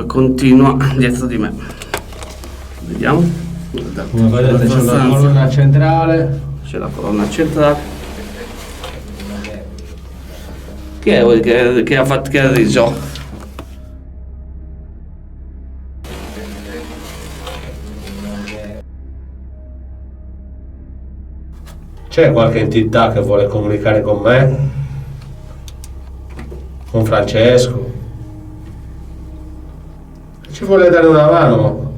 continua dietro di me. Vediamo. Come vedete c'è la colonna centrale. C'è la colonna centrale. Chi è che ha fatto che ha riso? C'è qualche entità che vuole comunicare con me? Con Francesco? Ci vuole dare una mano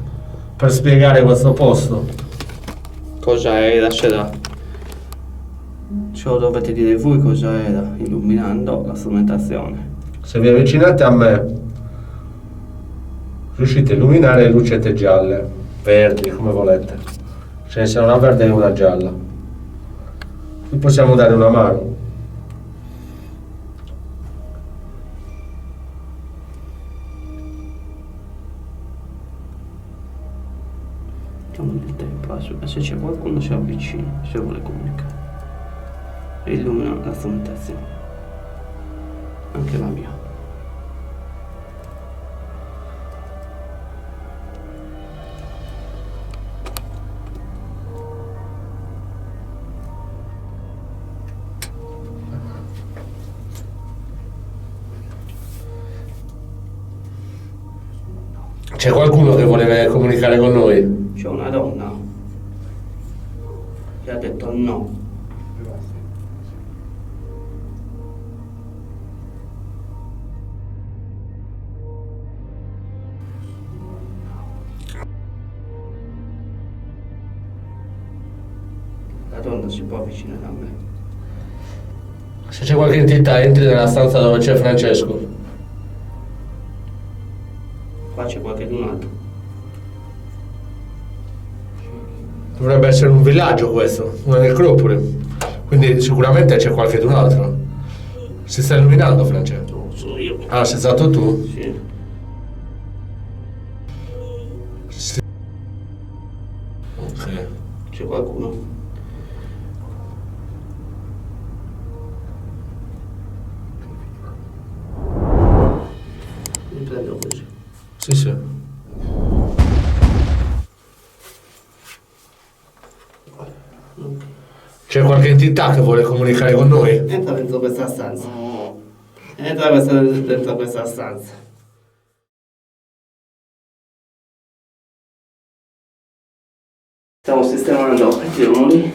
per spiegare questo posto? Cosa era? Ce lo dovete dire voi cosa era, illuminando la strumentazione. Se vi avvicinate a me, riuscite a illuminare le lucette gialle, verdi, come volete. Ce ne sia una verde e una gialla. Vi possiamo dare una mano. Diamo del tempo, se c'è qualcuno si avvicina, se vuole comunicare. E illumina la strumentazione. Anche la mia. C'è qualcuno che vuole comunicare con noi? C'è una donna che ha detto no. La donna si può avvicinare a me. Se c'è qualche entità, entri nella stanza dove c'è Francesco. Qua c'è qualcun altro. Dovrebbe essere un villaggio questo, una necropoli. Quindi sicuramente c'è qualcun altro. Si sta illuminando, Francesco? Sono io. Ah, sei stato tu? Sì. Sì. Ok. C'è qualcuno? Mi prendo così. Sì, sì. C'è qualche entità che vuole comunicare con noi? Entra dentro questa stanza. Entra dentro questa stanza. Stiamo sistemando, mettiamo lì.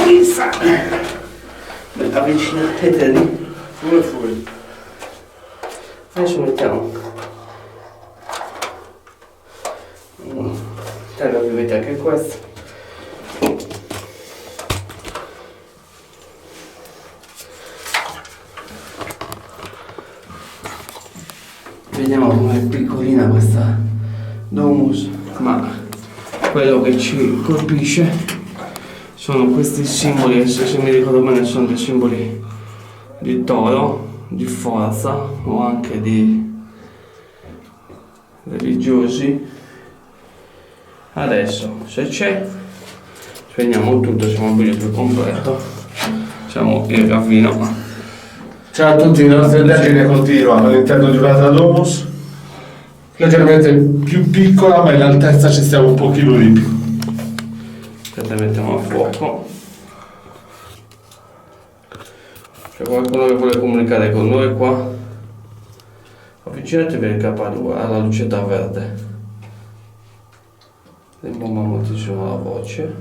Lisa. Avvicinate lì. Fuori. Adesso mettiamo. Taglio ovviamente anche questo. Vediamo com'è piccolina questa domus, ma quello che ci colpisce sono questi simboli, se mi ricordo bene sono dei simboli di toro, di forza o anche di religiosi. Adesso se c'è, spegniamo tutto, siamo un buio più completo, siamo il ravvino. Ciao a tutti, la nostra indagine continua all'interno di un'altra domus, leggermente più piccola, ma in altezza ci stiamo un pochino di più. Aspetta, mettiamo a fuoco. C'è qualcuno che vuole comunicare con noi qua? Avvicinatevi al K2, alla lucetta verde. Rimbomba moltissimo la voce.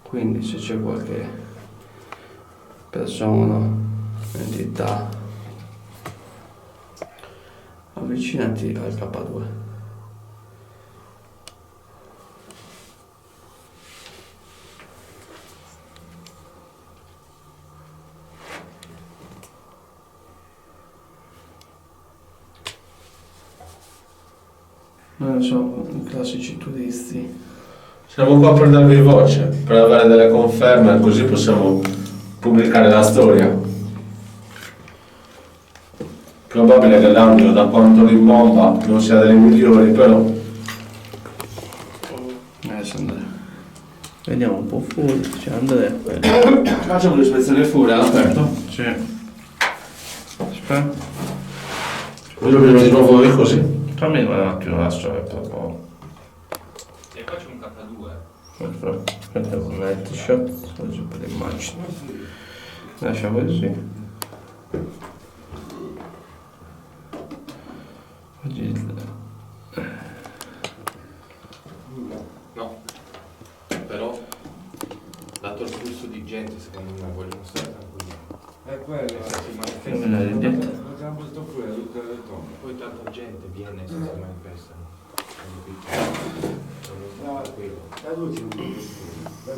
Quindi se c'è qualche persona, entità, avvicinati al K2. Noi siamo i classici turisti. Siamo qua per darvi voce, per avere delle conferme, così possiamo pubblicare la storia. Probabile che l'audio, da quanto rimbomba, non sia delle migliori, però Andrea. Vediamo un po' fuori, c'è Andrea. Facciamo l'ispezione fuori all'aperto? Sì. Aspetta. Voglio prima di nuovo io così. Fammi un attimo la storia per favore. E faccio un K2. Aspetta con il t-shirt, adesso per l'immagine. Lascia così. No. Però, dato il flusso di gente, secondo me vogliono stare tranquilli. È quello, Come la ridietro? facciamo questo qui, tutte le tombe. Poi tanta gente viene e si manifestano. No, la luce è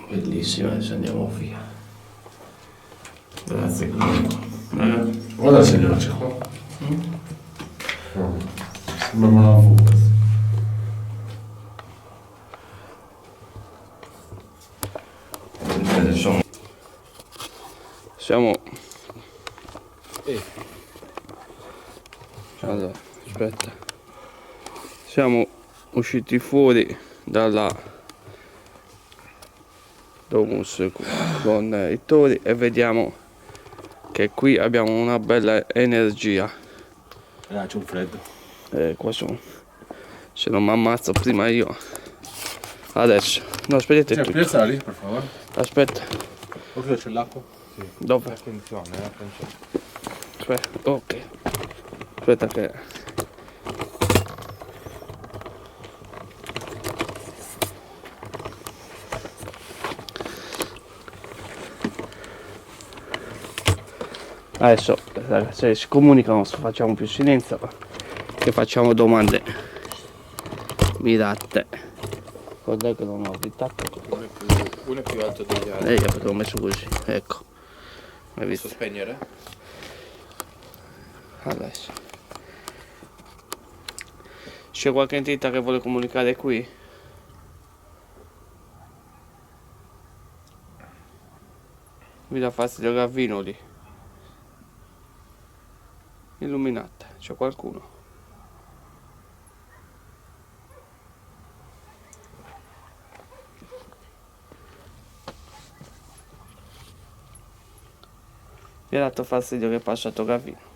Bellissima, adesso andiamo via. Grazie comunque. Guarda signora, c'è qua. No. Sembra una fuga. Siamo. Allora, aspetta. Siamo usciti fuori dalla Domus con i tori e vediamo che qui abbiamo una bella energia. C'è un freddo. Qua sono. Se non mi ammazzo prima io. Adesso. No, aspettate tutti. piazzare lì, per favore. Aspetta. Forse c'è l'acqua? Sì. Dove? Attenzione, attenzione. Aspetta, ok. Aspetta che. Adesso ragazzi si comunicano, facciamo più silenzio e facciamo domande mirate. Guarda che non ho avvitato. Uno è più alto degli altri. L'avevo messo così, ecco. Hai visto? Posso spegnere? Adesso. C'è qualche entità che vuole comunicare qui? Mi dà fastidio Gavino lì. Illuminata, c'è qualcuno? Mi ha dato fastidio che è passato Gavino.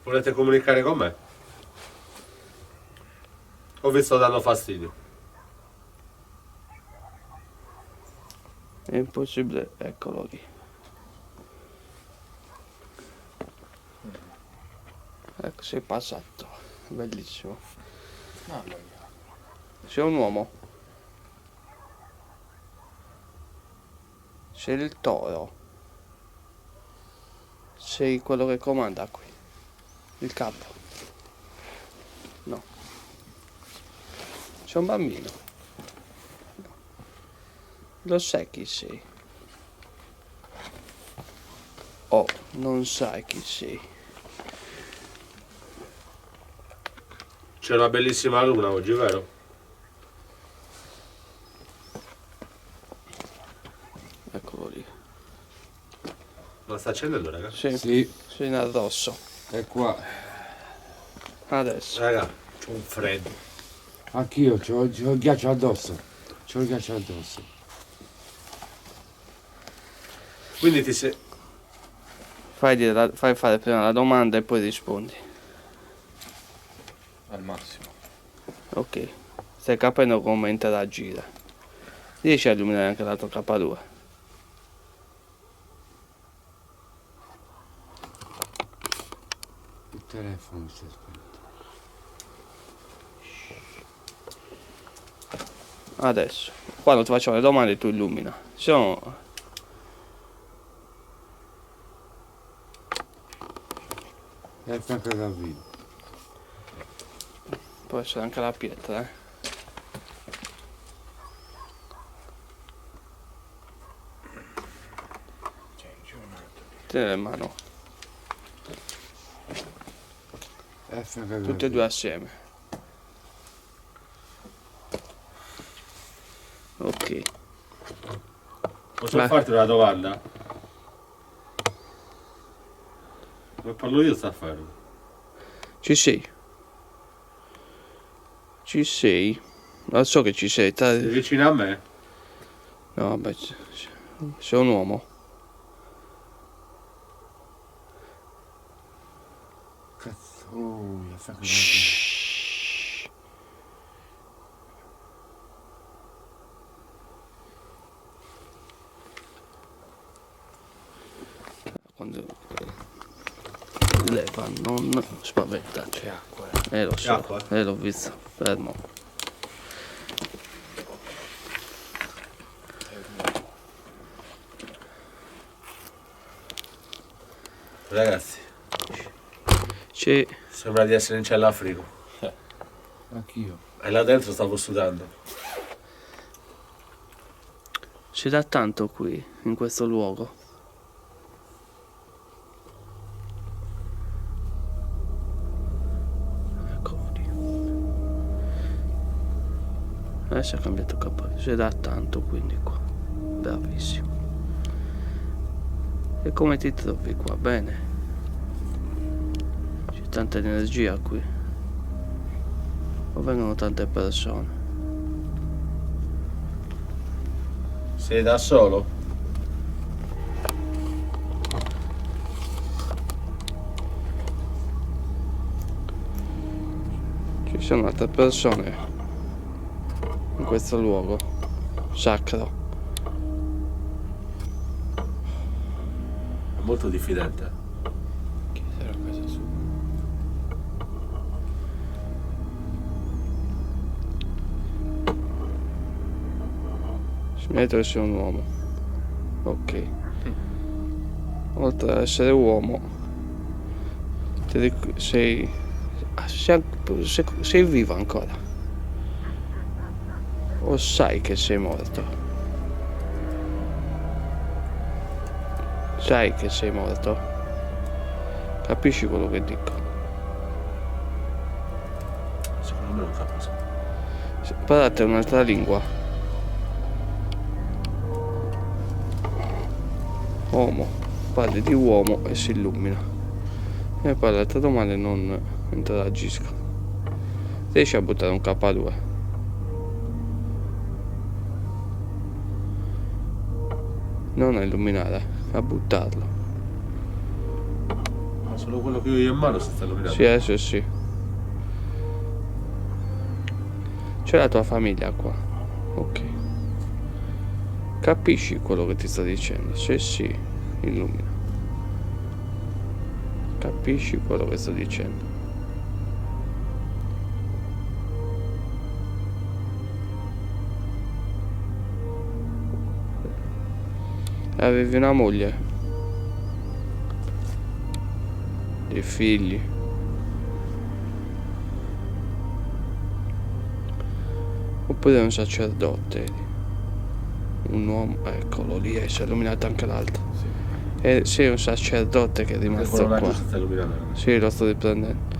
Volete comunicare con me? O vi sto dando fastidio? È impossibile, eccolo lì. Ecco, sei passato, bellissimo. Mamma mia. Sei un uomo. Sei il toro. Sei quello che comanda qui. Il capo. No. Sei un bambino. No. Lo sai chi sei. Oh, non sai chi sei. C'è una bellissima luna oggi, vero? Eccolo lì. Ma sta accendendo, raga? Sì. Sì, Sei in addosso. è qua. Adesso. Raga, c'ho un freddo. Anch'io c'ho il ghiaccio addosso. C'ho il ghiaccio addosso. Quindi ti sei... Fai fare prima la domanda e poi rispondi. Al massimo. Ok. Stai capendo come interagire. Riesci a illuminare anche l'altro K2? Il telefono si aspetta. Adesso. Quando ti faccio le domande tu illumina. Se no. È a fianco a Gavino. Può essere anche la pietra, eh. Tieni in mano. È a fianco a Tutte e Gavino. due assieme. Ok. Posso Beh. farti una domanda? Come parlo io sta fermo. Ci sei? Ci sei? Lo so che ci sei, Sei vicino a me? No, vabbè, sei un uomo. Cazzo, ya sta che Shhh. Quando lei fa non spaventarci. c'è acqua. Lo so, Acqua? l'ho visto, fermo. Ragazzi, C'è, sembra di essere in cella a frigo. Anch'io. E là dentro stavo sudando. c'è da tanto qui, in questo luogo. Eccolo lì. Adesso ha cambiato capo, c'è da tanto quindi qua. Bravissimo. E come ti trovi qua? Bene? C'è tanta energia qui. O vengono tante persone? Sei da solo? Ci sono altre persone in questo luogo sacro. Molto diffidente. Chi sarà a casa sua? Smetto di essere un uomo. Ok. Oltre ad essere uomo, sei, sei vivo ancora. O sai che sei morto? Sai che sei morto? Capisci quello che dico? Secondo me non capisco. Parlate un'altra lingua. Uomo, parli di uomo e si illumina. E parla trattato male e non interagisco. Riesci a buttare un K2? Non a illuminare, a buttarlo. Ma solo quello che io ho in mano si sta illuminando. Sì, adesso sì. C'è la tua famiglia qua. Ok. Capisci quello che ti sto dicendo? Se sì, illumina. Capisci quello che sto dicendo? Avevi una moglie? Dei figli? Oppure un sacerdote? Un uomo? Eccolo lì, si è illuminato anche l'altro. E sei un sacerdote che è rimasto Quello là qua. che si sta illuminando. Sì, lo sto riprendendo.